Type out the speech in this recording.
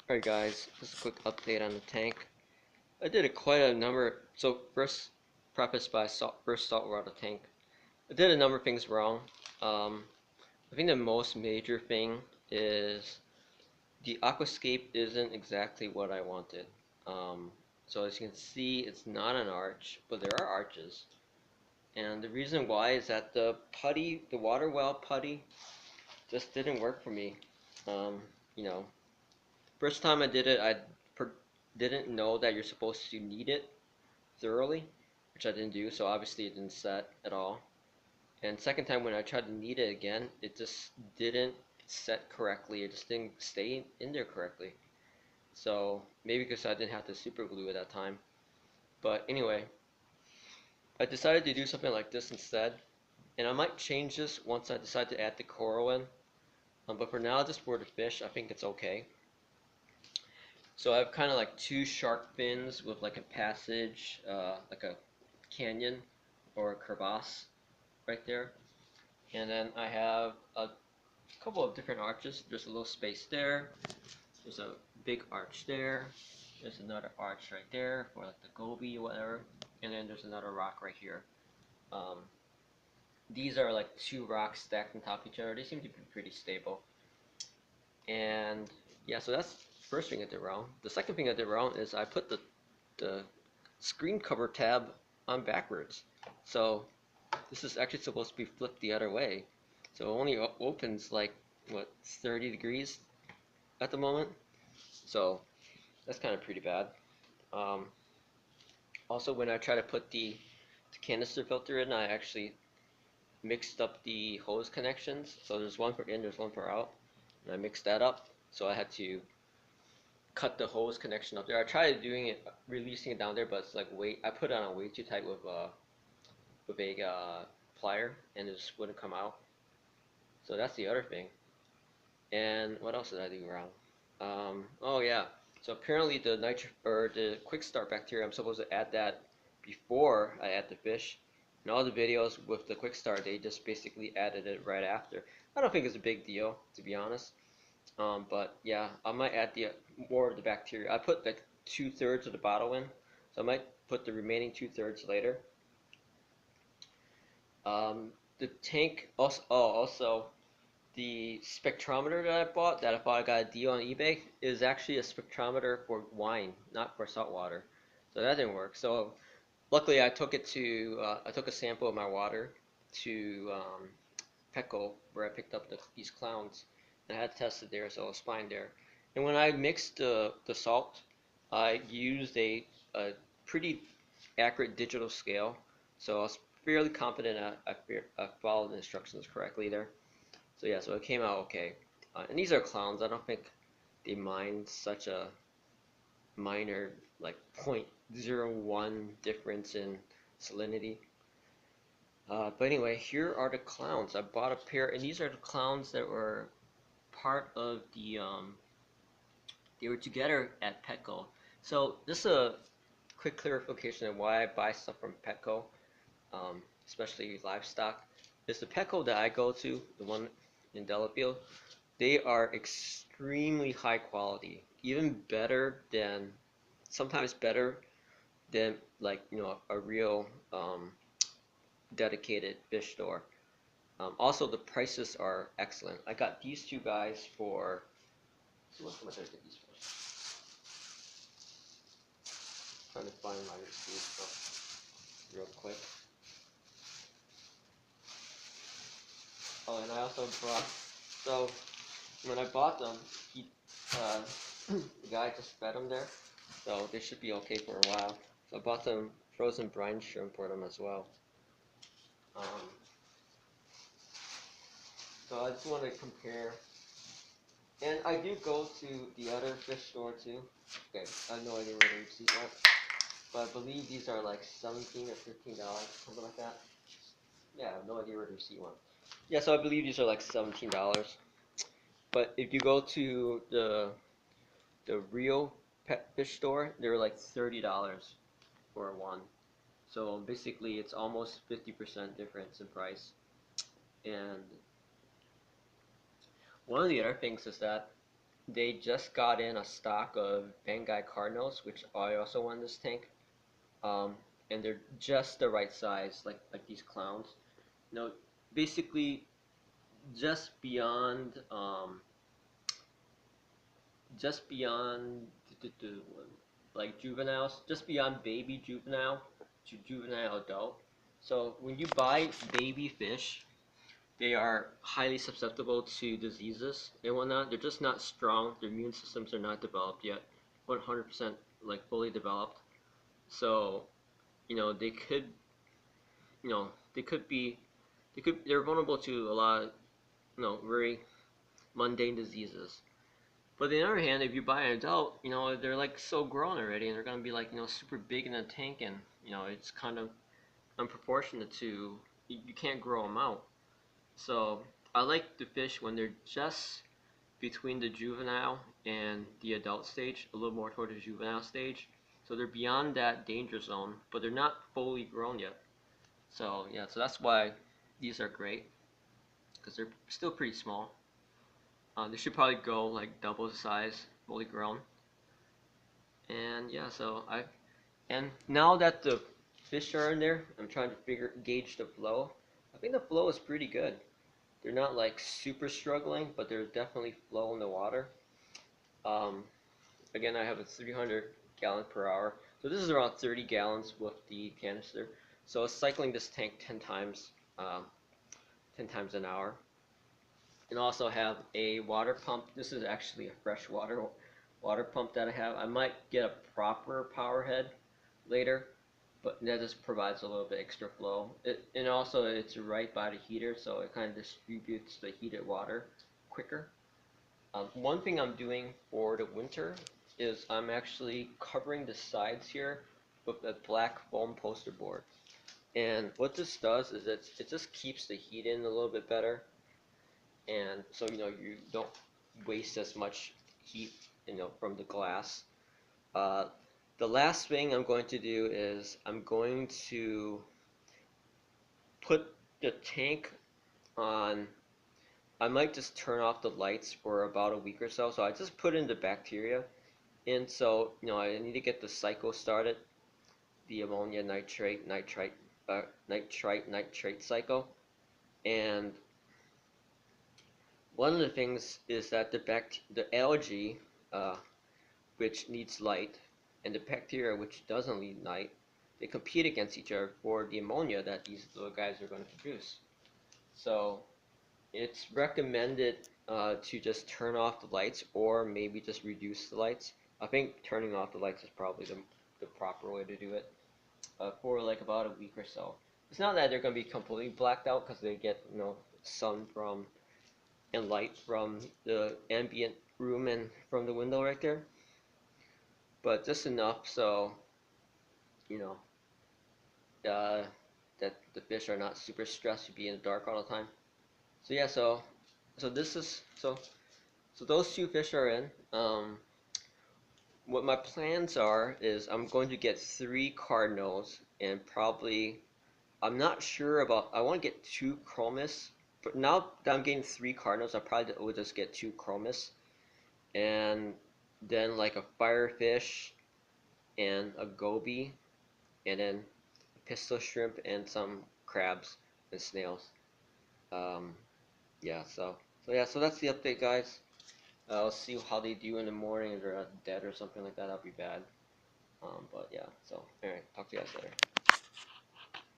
Alright guys, just a quick update on the tank. I did quite a number, so first prefaced by first saltwater tank. I did a number of things wrong. I think the most major thing is the aquascape isn't exactly what I wanted. So as you can see, it's not an arch, but there are arches. And the reason why is that the putty, the water well putty, just didn't work for me. Um, you know, First time I did it, I didn't know that you're supposed to knead it thoroughly, which I didn't do, so obviously it didn't set at all. And second time when I tried to knead it again, it just didn't set correctly. It just didn't stay in there correctly. So maybe because I didn't have the super glue at that time. But anyway, I decided to do something like this instead. And I might change this once I decide to add the coral in. But for now, just for the fish, I think it's okay. So I have kind of like two shark fins with like a passage, like a canyon or a crevasse right there. And then I have a couple of different arches. There's a little space there. There's a big arch there. There's another arch right there for like the goby or whatever. And then there's another rock right here. These are like two rocks stacked on top of each other. They seem to be pretty stable. And yeah, so that's the first thing I did wrong. The second thing I did wrong is I put the screen cover tab on backwards. So this is actually supposed to be flipped the other way. So it only opens like, what, 30 degrees at the moment. So that's kind of pretty bad. Also, when I try to put the canister filter in, I actually mixed up the hose connections. So there's one for in, there's one for out. And I mixed that up, so I had to cut the hose connection up there. I tried doing it, releasing it down there, but it's like I put it on way too tight with a plier, and it just wouldn't come out. So that's the other thing. And what else did I do wrong? Oh yeah. So apparently the the QuickStart bacteria, I'm supposed to add that before I add the fish. In all the videos with the QuickStart, they just basically added it right after. I don't think it's a big deal, to be honest. But yeah, I might add more of the bacteria. I put like 2/3 of the bottle in, so I might put the remaining 2/3 later. The tank also the spectrometer that I bought, that I thought I got a deal on eBay, is actually a spectrometer for wine, not for saltwater. So that didn't work. So luckily, I took a sample of my water to Petco, where I picked up these clowns, and I had tested there, so it was fine there. And when I mixed the salt, I used a pretty accurate digital scale, so I was fairly confident I followed the instructions correctly there. So yeah, so it came out okay. And these are clowns. I don't think they mind such a minor, like 0.01 difference in salinity. But anyway, here are the clowns. I bought a pair, and these are the clowns that were part of they were together at Petco. So this is a quick clarification of why I buy stuff from Petco, especially livestock. Is the Petco that I go to, the one in Delafield, they are extremely high quality, even better than, sometimes better than like, a real dedicated fish store. Also, the prices are excellent. I got these two guys for, so how much I get these for? Trying to find my receipt real quick. Oh, and I also brought, so when I bought them, the guy just fed them there, so they should be okay for a while. So I bought some frozen brine shrimp for them as well. So I just want to compare. And I do go to the other fish store too. Okay, I have no idea where the receipt went. But I believe these are like $17 or $15, something like that. Yeah, I have no idea where the receipt went. Yeah, so I believe these are like $17. But if you go to the real pet fish store, they're like $30 for one. So basically it's almost 50% difference in price. And one of the other things is that they just got in a stock of Bengai cardinals, which I also want in this tank. Um, and they're just the right size, like these clowns. You know, basically just beyond just beyond like juveniles, just beyond baby juvenile to juvenile adult. So when you buy baby fish, they are highly susceptible to diseases and whatnot. They're just not strong. Their immune systems are not developed yet, 100% like fully developed. So they could, they could be, they're vulnerable to a lot of very mundane diseases. But on the other hand, if you buy an adult, they're like so grown already, and they're gonna be like super big in a tank, and it's kind of unproportionate to you can't grow them out. So I like the fish when they're just between the juvenile and the adult stage, a little more toward the juvenile stage. So they're beyond that danger zone, but they're not fully grown yet. So yeah, so that's why these are great because they're still pretty small. They should probably go like double the size, fully grown. And yeah, and now that the fish are in there, I'm trying to gauge the flow. I think the flow is pretty good. They're not like super struggling, but there's definitely flow in the water. Um, Again, I have a 300 gallon per hour. So this is around 30 gallons with the canister. So it's cycling this tank 10 times, 10 times an hour. And also have a water pump. This is actually a freshwater water pump that I have. I might get a proper power head later, but that just provides a little bit extra flow. And also it's right by the heater, so it kind of distributes the heated water quicker. One thing I'm doing for the winter is I'm actually covering the sides here with a black foam poster board. And what this does is it just keeps the heat in a little bit better, and so you don't waste as much heat from the glass. Uh, the last thing I'm going to do is I'm going to put the tank on. I might just turn off the lights for about a week or so. So I just put in the bacteria, and so I need to get the cycle started, the ammonia nitrate cycle. And one of the things is that the algae, which needs light, and the bacteria, which doesn't need light, they compete against each other for the ammonia that these little guys are going to produce. So it's recommended to just turn off the lights, or maybe just reduce the lights. I think turning off the lights is probably the proper way to do it for like about a week or so. It's not that they're going to be completely blacked out because they get sun from and light from the ambient room and from the window right there, but just enough so you know that the fish are not super stressed to be in the dark all the time. So yeah, so this is so those two fish are in. What my plans are is I'm going to get 3 cardinals, and probably I'm not sure about. I want to get 2 chromis. But now that I'm getting 3 cardinals, I probably will just get 2 chromis, and then like a firefish and a goby, and then a pistol shrimp and some crabs and snails. Um, yeah, so that's the update, guys. I'll see how they do in the morning. If they're dead or something like that, that'll be bad. But yeah, so alright, talk to you guys later.